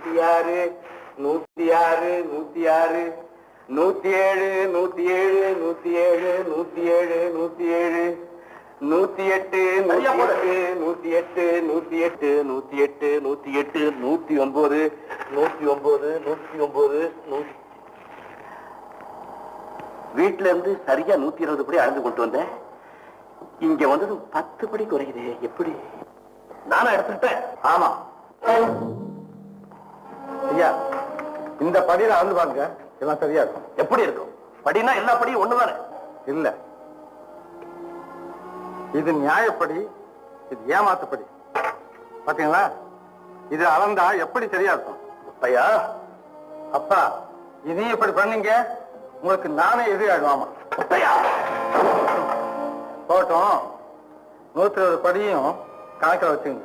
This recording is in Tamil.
106 106 106 107 107 107 107 107 108 108 108 108 108 108 109 109 109 வீட்டுல இருந்து சரியா 120 படி அளந்து கொண்டு வந்தேன். இங்க வந்தது 10 படி குறையுது. எப்படி? நானா எடுத்துட்டேன். ஆமா ஐயா, இந்த படியில அளந்து பாருங்க, எல்லாம் சரியா இருக்கும். எப்படி இருக்கும்? படினா எல்லா படியும் ஒண்ணுதானே? இல்ல, இது நியாயப்படி, இது ஏமாத்துப்படி. பாத்தீங்களா? இது அளந்தா எப்படி சரியா இருக்கும்? ஐயா, அப்பா இனி இப்படி பண்ணீங்க உங்களுக்கு நானே எதிராடுவாமா. போட்டோம் 120 படியும் கணக்கில் வச்சுங்க.